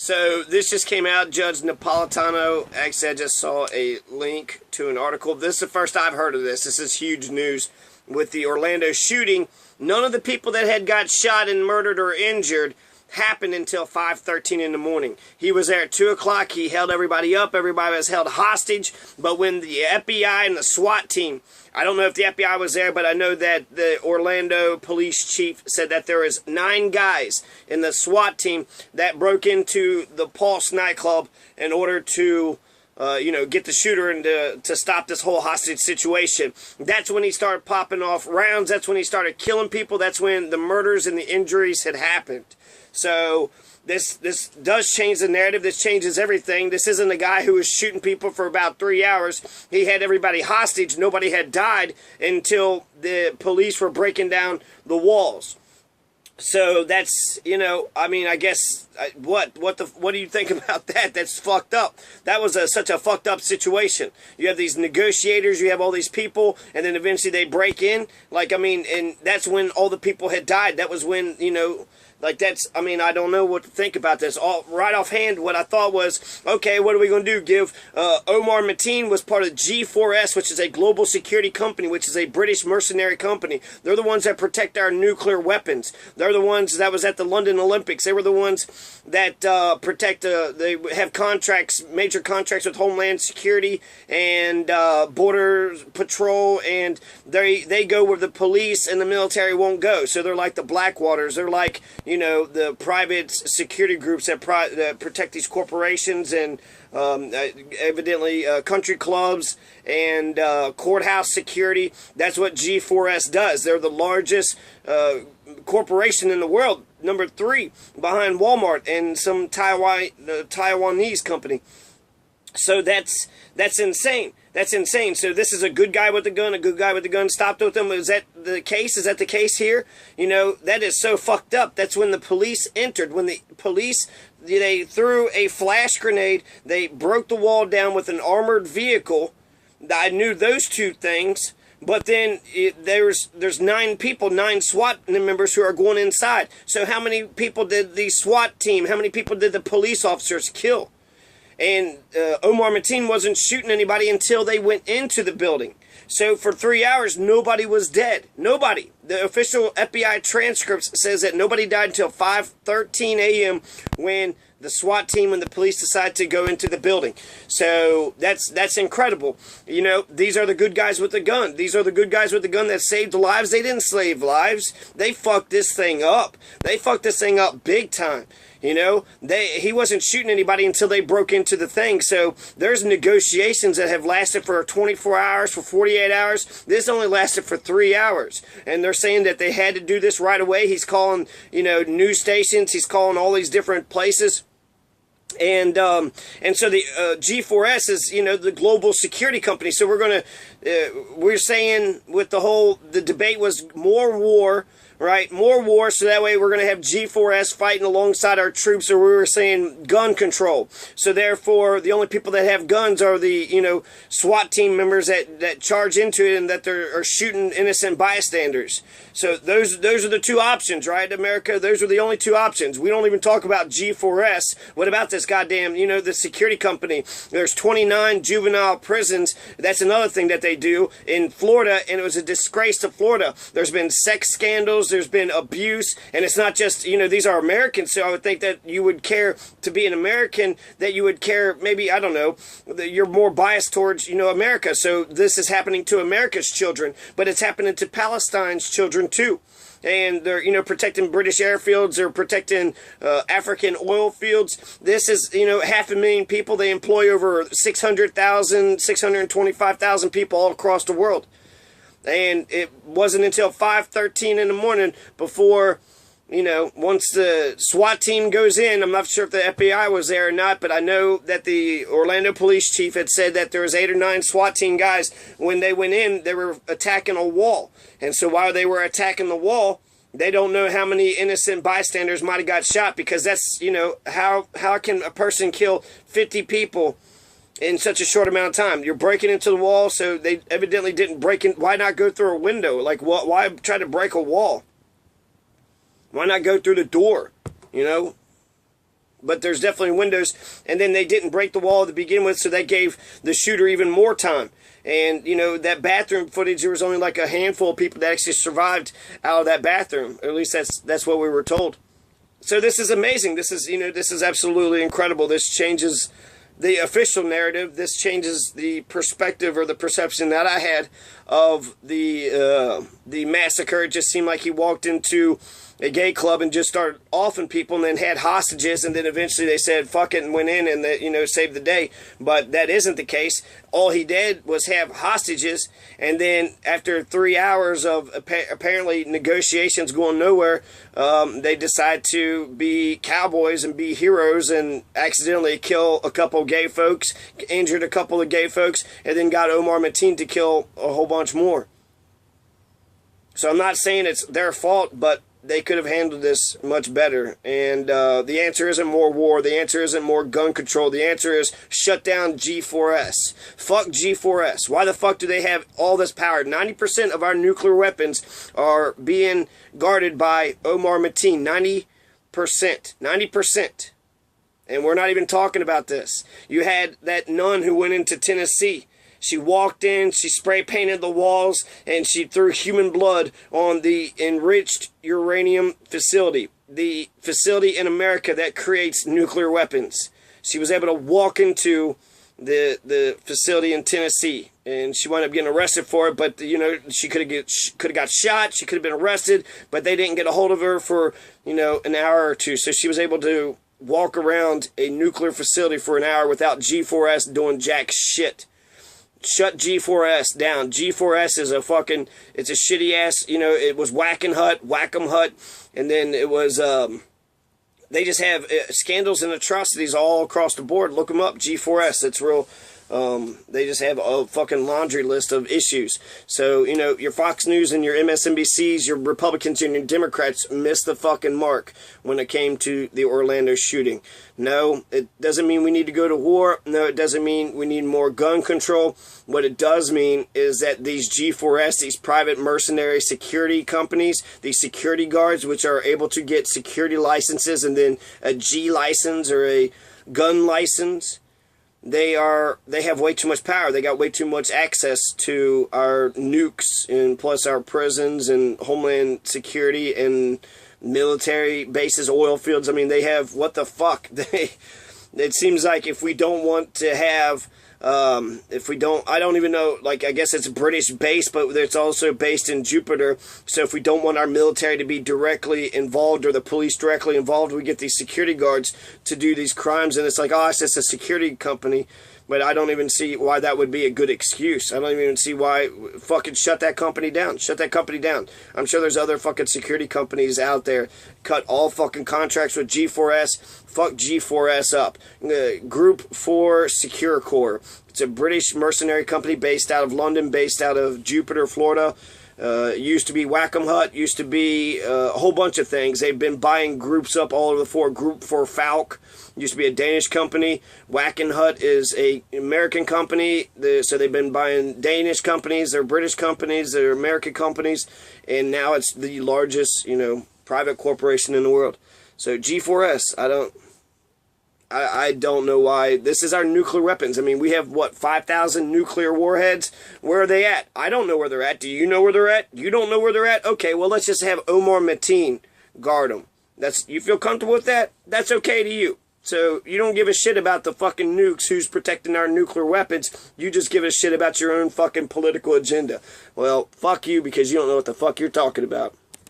So this just came out. Judge Napolitano, actually I just saw a link to an article. This is the first I've heard of this. This is huge news with the Orlando shooting. None of the people that had got shot and murdered or injured happened until 5:13 in the morning. He was there at 2 o'clock. He held everybody up. Everybody was held hostage. But when the FBI and the SWAT team, I don't know if the FBI was there, but I know that the Orlando police chief said that there was 9 guys in the SWAT team that broke into the Pulse nightclub in order to get the shooter and to stop this whole hostage situation. That's when he started popping off rounds. That's when he started killing people. That's when the murders and the injuries had happened. So this does change the narrative. This changes everything. This isn't a guy who was shooting people for about 3 hours. He had everybody hostage. Nobody had died until the police were breaking down the walls. So that's, I guess, what do you think about that? That's fucked up. That was such a fucked up situation. You have these negotiators, you have all these people, and then eventually they break in. And that's when all the people had died. That was when, I don't know what to think about this. Right offhand, what I thought was, okay, what are we going to do? Give Omar was part of G4S, which is a global security company, which is a British mercenary company. They're the ones that protect our nuclear weapons. They're the ones that was at the London Olympics. They were the ones that protect, they have contracts, major contracts with Homeland Security and Border Patrol, and they go where the police and the military won't go. So they're like the Blackwaters. They're like, the private security groups that protect these corporations and evidently country clubs and courthouse security. That's what G4S does. They're the largest corporation in the world, number 3 behind Walmart and some Taiwanese company. So that's insane. That's insane. So this is a good guy with a gun stopped with them. Is that the case? Is that the case here? That is so fucked up. That's when the police entered. When the police, they threw a flash grenade. They broke the wall down with an armored vehicle. I knew those 2 things. But then there's 9 people, 9 SWAT members who are going inside. So how many people did the SWAT team, how many people did the police officers kill? And Omar wasn't shooting anybody until they went into the building. So for 3 hours, nobody was dead. Nobody. The official FBI transcripts says that nobody died until 5:13 a.m. when the SWAT team and the police decided to go into the building. So that's incredible. These are the good guys with the gun. These are the good guys with the gun that saved lives. They didn't save lives. They fucked this thing up. They fucked this thing up big time. He wasn't shooting anybody until they broke into the thing. So there's negotiations that have lasted for 24 hours, for 48 hours. This only lasted for 3 hours. And they're saying that they had to do this right away. He's calling, news stations. He's calling all these different places. And so the G4S is, the global security company. So we're saying with the debate was more war, right? More war, so that way we're going to have G4S fighting alongside our troops, or we were saying gun control. So therefore, the only people that have guns are the, SWAT team members that charge into it and that are shooting innocent bystanders. So those are the 2 options, right, America? Those are the only 2 options. We don't even talk about G4S. What about this goddamn, the security company? There's 29 juvenile prisons. That's another thing that they do in Florida, and it was a disgrace to Florida. There's been sex scandals. There's been abuse, and it's not just, these are Americans, so I would think that you would care to be an American, that you would care, maybe, I don't know, you're more biased towards, America, so this is happening to America's children, but it's happening to Palestine's children too. And they're, protecting British airfields, they're protecting African oil fields. This is, 500,000 people. They employ over 625,000 people all across the world. And it wasn't until 5:13 in the morning before, once the SWAT team goes in, I'm not sure if the FBI was there or not, but I know that the Orlando police chief had said that there was 8 or 9 SWAT team guys. When they went in, they were attacking a wall. And so while they were attacking the wall, they don't know how many innocent bystanders might have got shot, because that's, how can a person kill 50 people in such a short amount of time? You're breaking into the wall, so they evidently didn't break in. Why not go through a window? Like, why try to break a wall? Why not go through the door? but there's definitely windows. And then they didn't break the wall to begin with, so that gave the shooter even more time. And, you know, that bathroom footage, there was only like a handful of people that actually survived out of that bathroom. Or at least that's what we were told. So this is amazing. This is, you know, this is absolutely incredible. This changes the official narrative. This changes the perspective or the perception that I had of the massacre. It just seemed like he walked into a gay club and just started offing people and then had hostages, and then eventually they said fuck it and went in and, you know, saved the day. But that isn't the case. All he did was have hostages, and then after 3 hours of apparently negotiations going nowhere, they decide to be cowboys and be heroes and accidentally kill a couple gay folks, injured a couple of gay folks, and then got Omar Mateen to kill a whole bunch more. So I'm not saying it's their fault, but they could have handled this much better. And the answer isn't more war. The answer isn't more gun control. The answer is shut down G4S. Fuck G4S. Why the fuck do they have all this power? 90% of our nuclear weapons are being guarded by Omar Mateen. 90%. 90%. And we're not even talking about this. You had that nun who went into Tennessee. She walked in, she spray painted the walls, and she threw human blood on the enriched uranium facility. The facility in America that creates nuclear weapons. She was able to walk into the facility in Tennessee, and she wound up getting arrested for it. But, you know, she could have got shot, she could have been arrested, but they didn't get a hold of her for, you know, an hour or two. So she was able to walk around a nuclear facility for an hour without G4S doing jack shit. Shut G4S down. G4S is a fucking, it's a shitty ass, you know, it was Whackin' Hut, Whack'em Hut, and then it was, they just have scandals and atrocities all across the board. Look them up, G4S, it's real. They just have a fucking laundry list of issues. So, you know, your Fox News and your MSNBCs, your Republicans and your Democrats missed the fucking mark when it came to the Orlando shooting. No, it doesn't mean we need to go to war. No, it doesn't mean we need more gun control. What it does mean is that these G4S, these private mercenary security companies, these security guards, which are able to get security licenses and then a G license or a gun license, they have way too much power. They got way too much access to our nukes and plus our prisons and homeland security and military bases, oil fields. I mean, they have, what the fuck? It seems like if we don't want to have, I don't even know, like, I guess it's a British base, but it's also based in Jupiter. So if we don't want our military to be directly involved or the police directly involved, we get these security guards to do these crimes. And it's like, oh, it's just a security company. But I don't even see why that would be a good excuse. I don't even see why. Fucking shut that company down. Shut that company down. I'm sure there's other fucking security companies out there. Cut all fucking contracts with G4S. Fuck G4S up. Group 4 Secure Corps. It's a British mercenary company based out of London, based out of Jupiter, Florida. Used to be Whac'em Hut. Used to be a whole bunch of things. They've been buying groups up all over the floor. Group 4 Falk. Used to be a Danish company. Whac'em Hut is a American company. So they've been buying Danish companies. They're British companies. They're American companies. And now it's the largest, you know, private corporation in the world. So G4S, I don't know why. This is our nuclear weapons. I mean, we have, what, 5,000 nuclear warheads? Where are they at? I don't know where they're at. Do you know where they're at? You don't know where they're at? Okay, well, let's just have Omar Mateen guard them. You feel comfortable with that? That's okay to you. So you don't give a shit about the fucking nukes, who's protecting our nuclear weapons. You just give a shit about your own fucking political agenda. Well, fuck you, because you don't know what the fuck you're talking about.